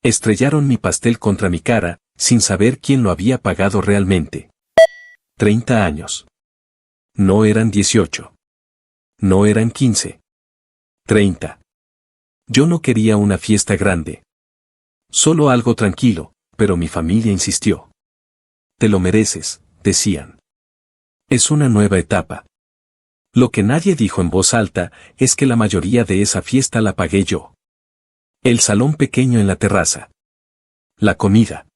Estrellaron mi pastel contra mi cara, sin saber quién lo había pagado realmente. 30 años. No eran 18. No eran 15. 30. Yo no quería una fiesta grande. Solo algo tranquilo, pero mi familia insistió. Te lo mereces, decían. Es una nueva etapa. Lo que nadie dijo en voz alta es que la mayoría de esa fiesta la pagué yo. El salón pequeño en la terraza. La comida.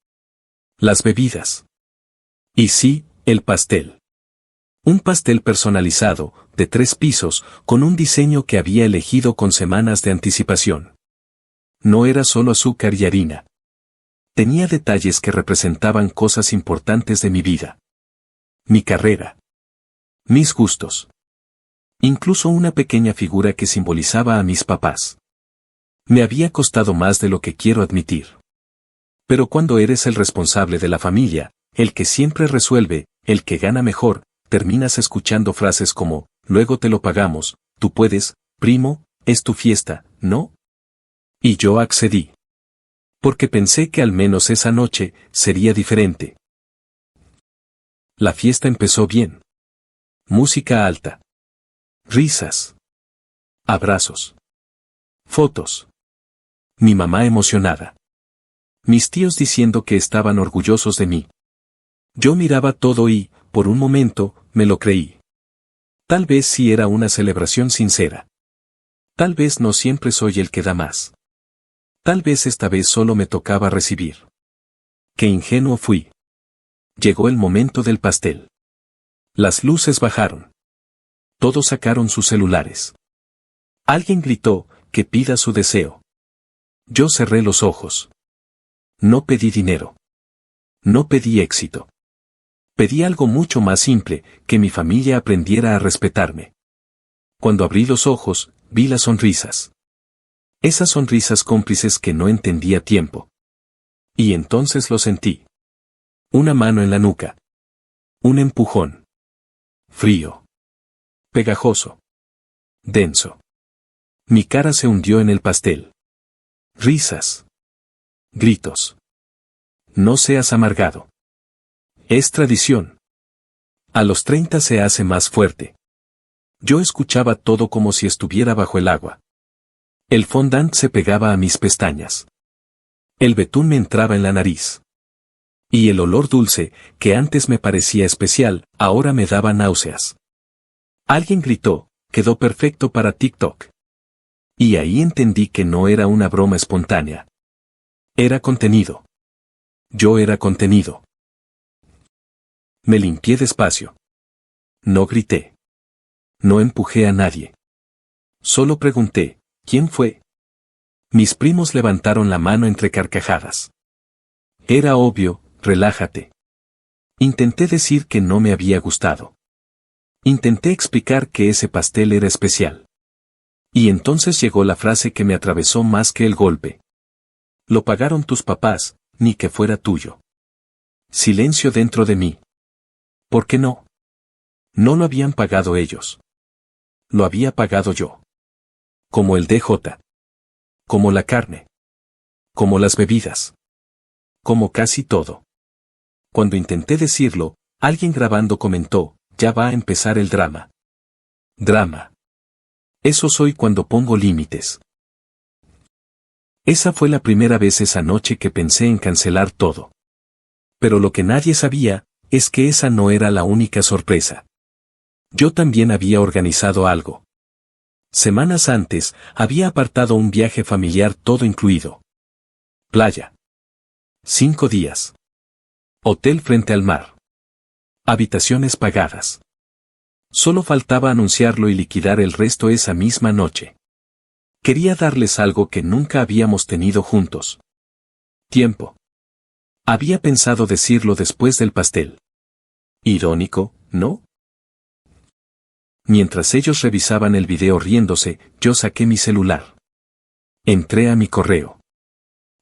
Las bebidas. Y sí, el pastel. Un pastel personalizado, de 3 pisos, con un diseño que había elegido con semanas de anticipación. No era solo azúcar y harina. Tenía detalles que representaban cosas importantes de mi vida. Mi carrera. Mis gustos. Incluso una pequeña figura que simbolizaba a mis papás. Me había costado más de lo que quiero admitir. Pero cuando eres el responsable de la familia, el que siempre resuelve, el que gana mejor, terminas escuchando frases como, luego te lo pagamos, tú puedes, primo, es tu fiesta, ¿no? Y yo accedí. Porque pensé que al menos esa noche sería diferente. La fiesta empezó bien. Música alta. Risas. Abrazos. Fotos. Mi mamá emocionada. Mis tíos diciendo que estaban orgullosos de mí. Yo miraba todo y, por un momento, me lo creí. Tal vez sí era una celebración sincera. Tal vez no siempre soy el que da más. Tal vez esta vez solo me tocaba recibir. Qué ingenuo fui. Llegó el momento del pastel. Las luces bajaron. Todos sacaron sus celulares. Alguien gritó, que pida su deseo. Yo cerré los ojos. No pedí dinero. No pedí éxito. Pedí algo mucho más simple, que mi familia aprendiera a respetarme. Cuando abrí los ojos, vi las sonrisas. Esas sonrisas cómplices que no entendía a tiempo. Y entonces lo sentí. Una mano en la nuca. Un empujón. Frío. Pegajoso. Denso. Mi cara se hundió en el pastel. Risas. Gritos. No seas amargado. Es tradición. A los 30 se hace más fuerte. Yo escuchaba todo como si estuviera bajo el agua. El fondant se pegaba a mis pestañas. El betún me entraba en la nariz. Y el olor dulce, que antes me parecía especial, ahora me daba náuseas. Alguien gritó, quedó perfecto para TikTok. Y ahí entendí que no era una broma espontánea. Era contenido. Yo era contenido. Me limpié despacio. No grité. No empujé a nadie. Solo pregunté, ¿quién fue? Mis primos levantaron la mano entre carcajadas. Era obvio, relájate. Intenté decir que no me había gustado. Intenté explicar que ese pastel era especial. Y entonces llegó la frase que me atravesó más que el golpe. Lo pagaron tus papás, ni que fuera tuyo. Silencio dentro de mí. ¿Por qué no? No lo habían pagado ellos. Lo había pagado yo. Como el DJ. Como la carne. Como las bebidas. Como casi todo. Cuando intenté decirlo, alguien grabando comentó, ya va a empezar el drama. Drama. Eso soy cuando pongo límites. Esa fue la primera vez esa noche que pensé en cancelar todo. Pero lo que nadie sabía, es que esa no era la única sorpresa. Yo también había organizado algo. Semanas antes, había apartado un viaje familiar todo incluido. Playa. 5 días. Hotel frente al mar. Habitaciones pagadas. Solo faltaba anunciarlo y liquidar el resto esa misma noche. Quería darles algo que nunca habíamos tenido juntos. Tiempo. Había pensado decirlo después del pastel. Irónico, ¿no? Mientras ellos revisaban el video riéndose, yo saqué mi celular. Entré a mi correo.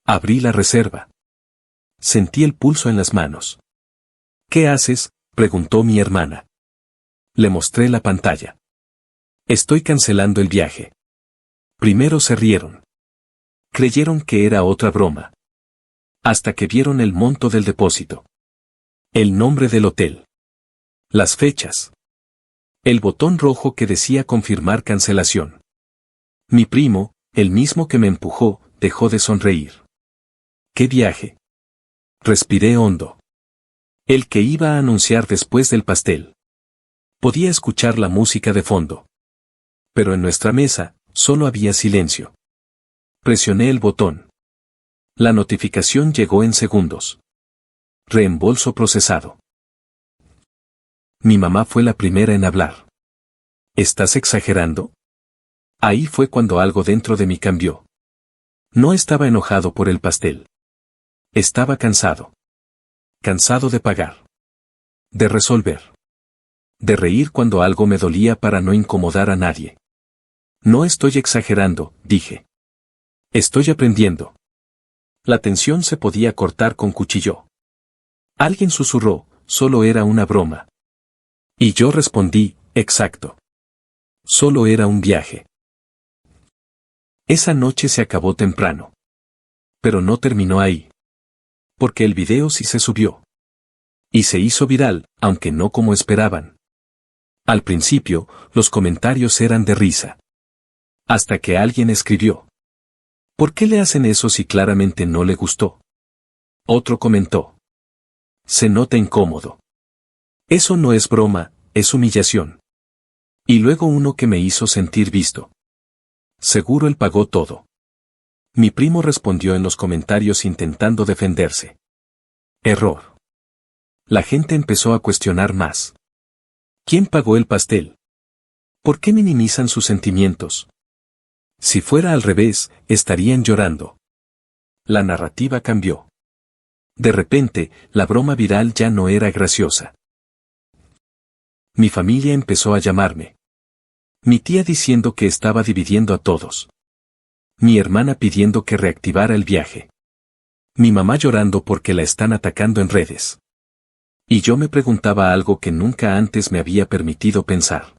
Abrí la reserva. Sentí el pulso en las manos. ¿Qué haces?, preguntó mi hermana. Le mostré la pantalla. Estoy cancelando el viaje. Primero se rieron. Creyeron que era otra broma. Hasta que vieron el monto del depósito. El nombre del hotel. Las fechas. El botón rojo que decía confirmar cancelación. Mi primo, el mismo que me empujó, dejó de sonreír. ¡Qué viaje! Respiré hondo. El que iba a anunciar después del pastel. Podía escuchar la música de fondo. Pero en nuestra mesa, solo había silencio. Presioné el botón. La notificación llegó en segundos. Reembolso procesado. Mi mamá fue la primera en hablar. ¿Estás exagerando? Ahí fue cuando algo dentro de mí cambió. No estaba enojado por el pastel. Estaba cansado. Cansado de pagar. De resolver. De reír cuando algo me dolía para no incomodar a nadie. No estoy exagerando, dije. Estoy aprendiendo. La tensión se podía cortar con cuchillo. Alguien susurró, solo era una broma. Y yo respondí, exacto. Solo era un viaje. Esa noche se acabó temprano. Pero no terminó ahí. Porque el video sí se subió. Y se hizo viral, aunque no como esperaban. Al principio, los comentarios eran de risa. Hasta que alguien escribió. ¿Por qué le hacen eso si claramente no le gustó? Otro comentó. Se nota incómodo. Eso no es broma, es humillación. Y luego uno que me hizo sentir visto. Seguro él pagó todo. Mi primo respondió en los comentarios intentando defenderse. Error. La gente empezó a cuestionar más. ¿Quién pagó el pastel? ¿Por qué minimizan sus sentimientos? Si fuera al revés, estarían llorando. La narrativa cambió. De repente, la broma viral ya no era graciosa. Mi familia empezó a llamarme. Mi tía diciendo que estaba dividiendo a todos. Mi hermana pidiendo que reactivara el viaje. Mi mamá llorando porque la están atacando en redes. Y yo me preguntaba algo que nunca antes me había permitido pensar.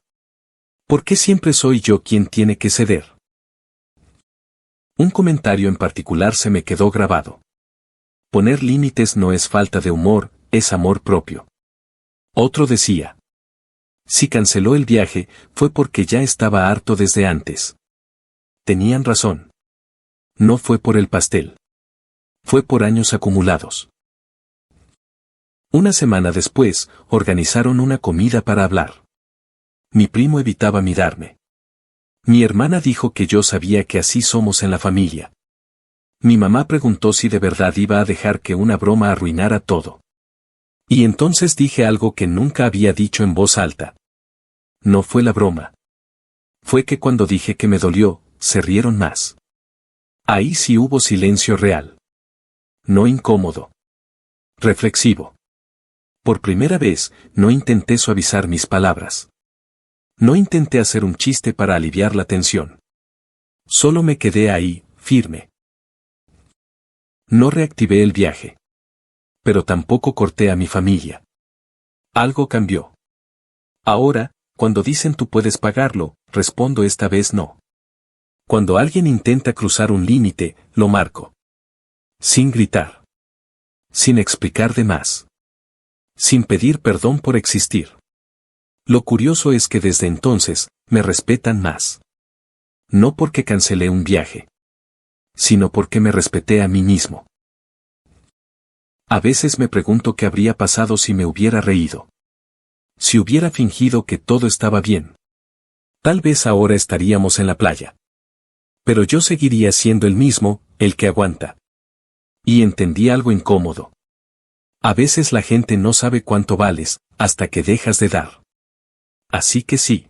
¿Por qué siempre soy yo quien tiene que ceder? Un comentario en particular se me quedó grabado. Poner límites no es falta de humor, es amor propio. Otro decía. Si canceló el viaje, fue porque ya estaba harto desde antes. Tenían razón. No fue por el pastel. Fue por años acumulados. Una semana después, organizaron una comida para hablar. Mi primo evitaba mirarme. Mi hermana dijo que yo sabía que así somos en la familia. Mi mamá preguntó si de verdad iba a dejar que una broma arruinara todo. Y entonces dije algo que nunca había dicho en voz alta. No fue la broma. Fue que cuando dije que me dolió, se rieron más. Ahí sí hubo silencio real. No incómodo. Reflexivo. Por primera vez, no intenté suavizar mis palabras. No intenté hacer un chiste para aliviar la tensión. Solo me quedé ahí, firme. No reactivé el viaje. Pero tampoco corté a mi familia. Algo cambió. Ahora, cuando dicen tú puedes pagarlo, respondo esta vez no. Cuando alguien intenta cruzar un límite, lo marco. Sin gritar. Sin explicar de más. Sin pedir perdón por existir. Lo curioso es que desde entonces, me respetan más. No porque cancelé un viaje. Sino porque me respeté a mí mismo. A veces me pregunto qué habría pasado si me hubiera reído. Si hubiera fingido que todo estaba bien. Tal vez ahora estaríamos en la playa. Pero yo seguiría siendo el mismo, el que aguanta. Y entendí algo incómodo. A veces la gente no sabe cuánto vales, hasta que dejas de dar. Así que sí.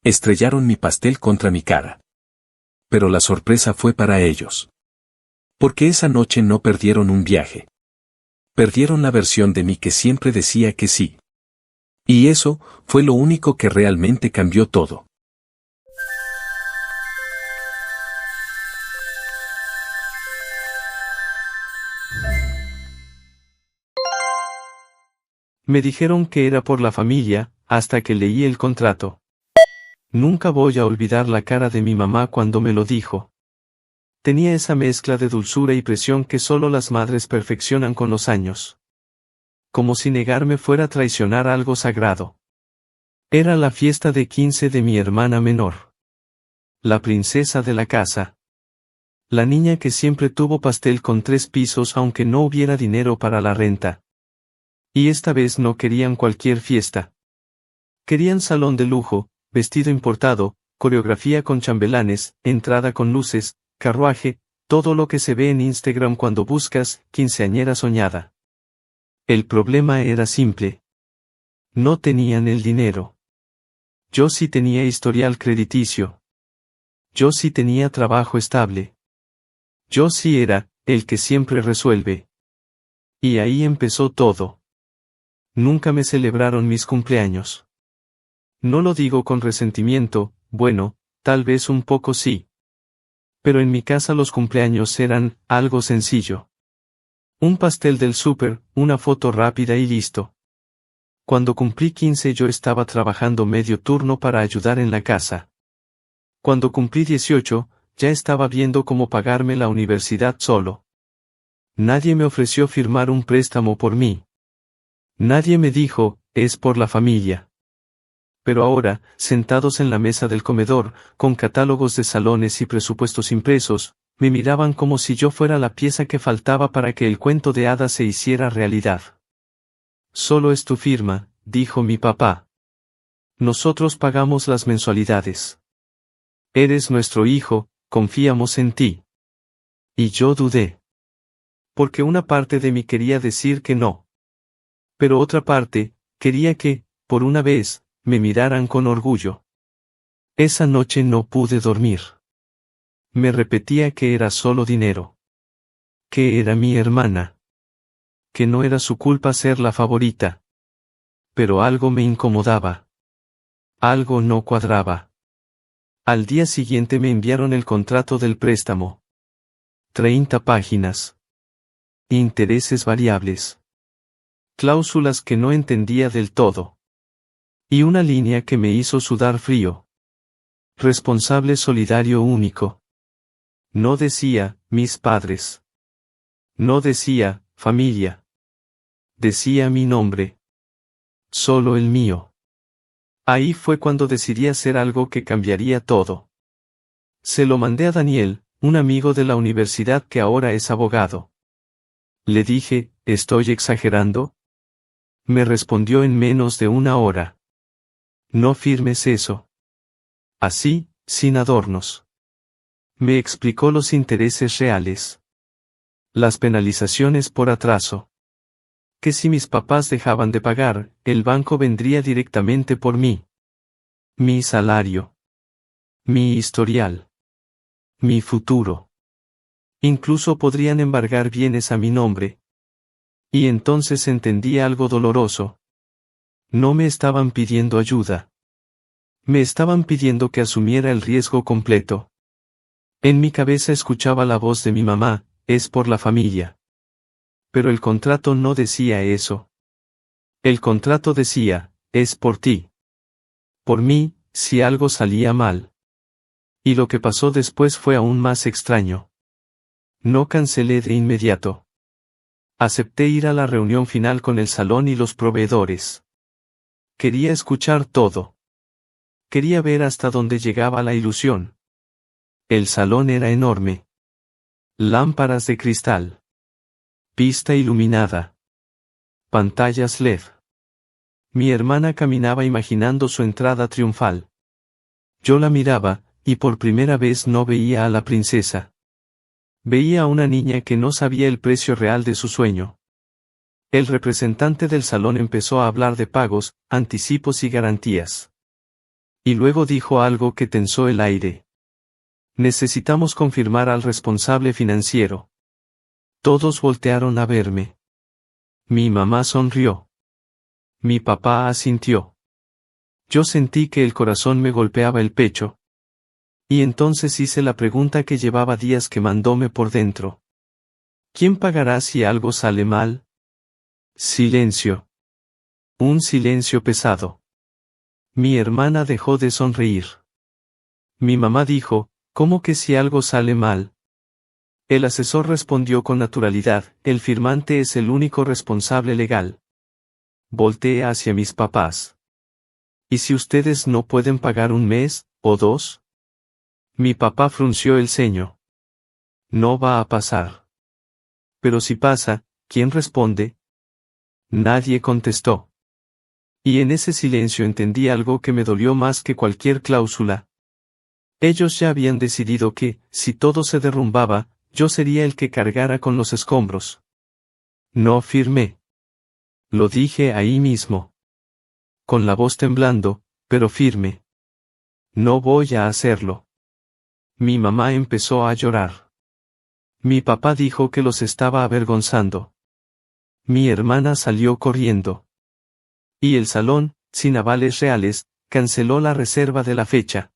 Estrellaron mi pastel contra mi cara. Pero la sorpresa fue para ellos. Porque esa noche no perdieron un viaje. Perdieron la versión de mí que siempre decía que sí. Y eso, fue lo único que realmente cambió todo. Me dijeron que era por la familia, hasta que leí el contrato. Nunca voy a olvidar la cara de mi mamá cuando me lo dijo. Tenía esa mezcla de dulzura y presión que solo las madres perfeccionan con los años. Como si negarme fuera a traicionar algo sagrado. Era la fiesta de 15 de mi hermana menor. La princesa de la casa. La niña que siempre tuvo pastel con 3 pisos aunque no hubiera dinero para la renta. Y esta vez no querían cualquier fiesta. Querían salón de lujo, vestido importado, coreografía con chambelanes, entrada con luces, carruaje, todo lo que se ve en Instagram cuando buscas quinceañera soñada. El problema era simple. No tenían el dinero. Yo sí tenía historial crediticio. Yo sí tenía trabajo estable. Yo sí era el que siempre resuelve. Y ahí empezó todo. Nunca me celebraron mis cumpleaños. No lo digo con resentimiento, bueno, tal vez un poco sí. Pero en mi casa los cumpleaños eran algo sencillo. Un pastel del súper, una foto rápida y listo. Cuando cumplí 15 yo estaba trabajando medio turno para ayudar en la casa. Cuando cumplí 18, ya estaba viendo cómo pagarme la universidad solo. Nadie me ofreció firmar un préstamo por mí. Nadie me dijo, es por la familia. Pero ahora, sentados en la mesa del comedor, con catálogos de salones y presupuestos impresos, me miraban como si yo fuera la pieza que faltaba para que el cuento de hadas se hiciera realidad. Solo es tu firma, dijo mi papá. Nosotros pagamos las mensualidades. Eres nuestro hijo, confiamos en ti. Y yo dudé. Porque una parte de mí quería decir que no. Pero otra parte, quería que, por una vez, me miraran con orgullo. Esa noche no pude dormir. Me repetía que era solo dinero. Que era mi hermana. Que no era su culpa ser la favorita. Pero algo me incomodaba. Algo no cuadraba. Al día siguiente me enviaron el contrato del préstamo. 30 páginas. Intereses variables. Cláusulas que no entendía del todo. Y una línea que me hizo sudar frío. Responsable solidario único. No decía, mis padres. No decía, familia. Decía mi nombre. Solo el mío. Ahí fue cuando decidí hacer algo que cambiaría todo. Se lo mandé a Daniel, un amigo de la universidad que ahora es abogado. Le dije, ¿estoy exagerando? Me respondió en menos de una hora. No firmes eso. Así, sin adornos. Me explicó los intereses reales. Las penalizaciones por atraso. Que si mis papás dejaban de pagar, el banco vendría directamente por mí. Mi salario. Mi historial. Mi futuro. Incluso podrían embargar bienes a mi nombre. Y entonces entendí algo doloroso. No me estaban pidiendo ayuda. Me estaban pidiendo que asumiera el riesgo completo. En mi cabeza escuchaba la voz de mi mamá, es por la familia. Pero el contrato no decía eso. El contrato decía, es por ti. Por mí, si algo salía mal. Y lo que pasó después fue aún más extraño. No cancelé de inmediato. Acepté ir a la reunión final con el salón y los proveedores. Quería escuchar todo. Quería ver hasta dónde llegaba la ilusión. El salón era enorme. Lámparas de cristal. Pista iluminada. Pantallas LED. Mi hermana caminaba imaginando su entrada triunfal. Yo la miraba, y por primera vez no veía a la princesa. Veía a una niña que no sabía el precio real de su sueño. El representante del salón empezó a hablar de pagos, anticipos y garantías. Y luego dijo algo que tensó el aire. Necesitamos confirmar al responsable financiero. Todos voltearon a verme. Mi mamá sonrió. Mi papá asintió. Yo sentí que el corazón me golpeaba el pecho. Y entonces hice la pregunta que llevaba días quemándome por dentro. ¿Quién pagará si algo sale mal? Silencio. Un silencio pesado. Mi hermana dejó de sonreír. Mi mamá dijo, ¿cómo que si algo sale mal? El asesor respondió con naturalidad, el firmante es el único responsable legal. Volteé hacia mis papás. ¿Y si ustedes no pueden pagar un mes, o dos? Mi papá frunció el ceño. No va a pasar. Pero si pasa, ¿quién responde? Nadie contestó. Y en ese silencio entendí algo que me dolió más que cualquier cláusula. Ellos ya habían decidido que, si todo se derrumbaba, yo sería el que cargara con los escombros. No firmé. Lo dije ahí mismo. Con la voz temblando, pero firme. No voy a hacerlo. Mi mamá empezó a llorar. Mi papá dijo que los estaba avergonzando. Mi hermana salió corriendo. Y el salón, sin avales reales, canceló la reserva de la fecha.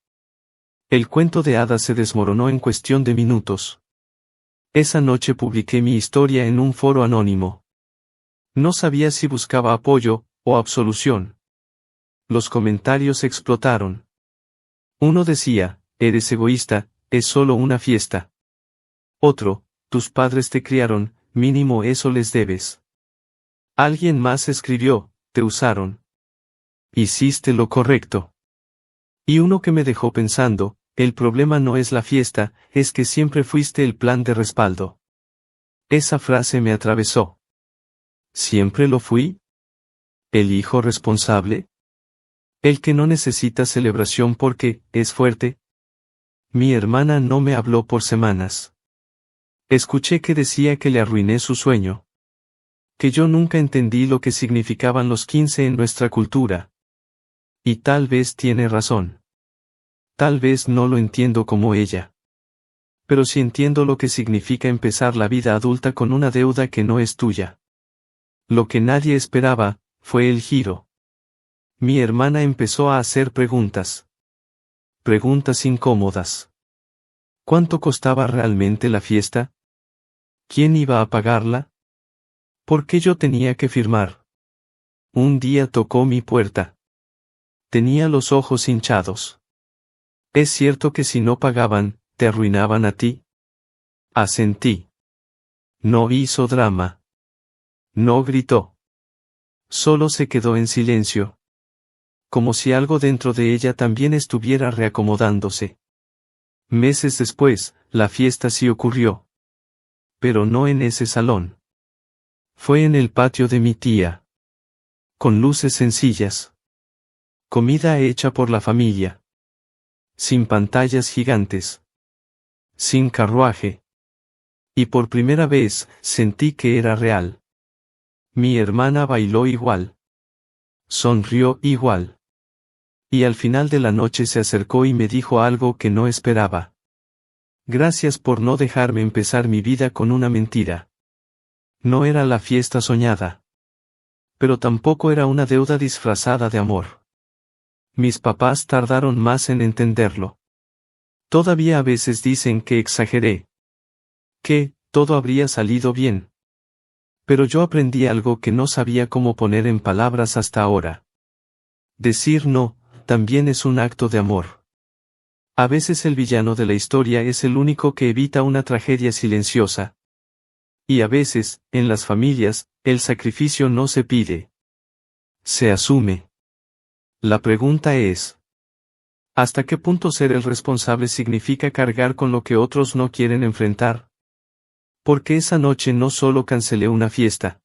El cuento de hadas se desmoronó en cuestión de minutos. Esa noche publiqué mi historia en un foro anónimo. No sabía si buscaba apoyo, o absolución. Los comentarios explotaron. Uno decía, eres egoísta, es solo una fiesta. Otro, tus padres te criaron, mínimo eso les debes. Alguien más escribió, te usaron. Hiciste lo correcto. Y uno que me dejó pensando, el problema no es la fiesta, es que siempre fuiste el plan de respaldo. Esa frase me atravesó. ¿Siempre lo fui? ¿El hijo responsable? ¿El que no necesita celebración porque es fuerte? Mi hermana no me habló por semanas. Escuché que decía que le arruiné su sueño. Que yo nunca entendí lo que significaban los 15 en nuestra cultura. Y tal vez tiene razón. Tal vez no lo entiendo como ella. Pero sí entiendo lo que significa empezar la vida adulta con una deuda que no es tuya. Lo que nadie esperaba, fue el giro. Mi hermana empezó a hacer preguntas. Preguntas incómodas. ¿Cuánto costaba realmente la fiesta? ¿Quién iba a pagarla? ¿Por qué yo tenía que firmar? Un día tocó mi puerta. Tenía los ojos hinchados. ¿Es cierto que si no pagaban, te arruinaban a ti? Asentí. No hizo drama. No gritó. Solo se quedó en silencio. Como si algo dentro de ella también estuviera reacomodándose. Meses después, la fiesta sí ocurrió. Pero no en ese salón. Fue en el patio de mi tía. Con luces sencillas. Comida hecha por la familia. Sin pantallas gigantes. Sin carruaje. Y por primera vez, sentí que era real. Mi hermana bailó igual. Sonrió igual. Y al final de la noche se acercó y me dijo algo que no esperaba. Gracias por no dejarme empezar mi vida con una mentira. No era la fiesta soñada. Pero tampoco era una deuda disfrazada de amor. Mis papás tardaron más en entenderlo. Todavía a veces dicen que exageré. Que, todo habría salido bien. Pero yo aprendí algo que no sabía cómo poner en palabras hasta ahora. Decir no, también es un acto de amor. A veces el villano de la historia es el único que evita una tragedia silenciosa. Y a veces, en las familias, el sacrificio no se pide. Se asume. La pregunta es: ¿hasta qué punto ser el responsable significa cargar con lo que otros no quieren enfrentar? Porque esa noche no solo cancelé una fiesta.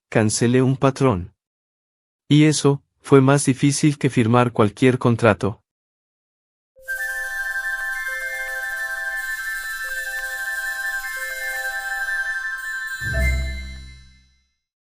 Cancelé un patrón. Y eso, fue más difícil que firmar cualquier contrato.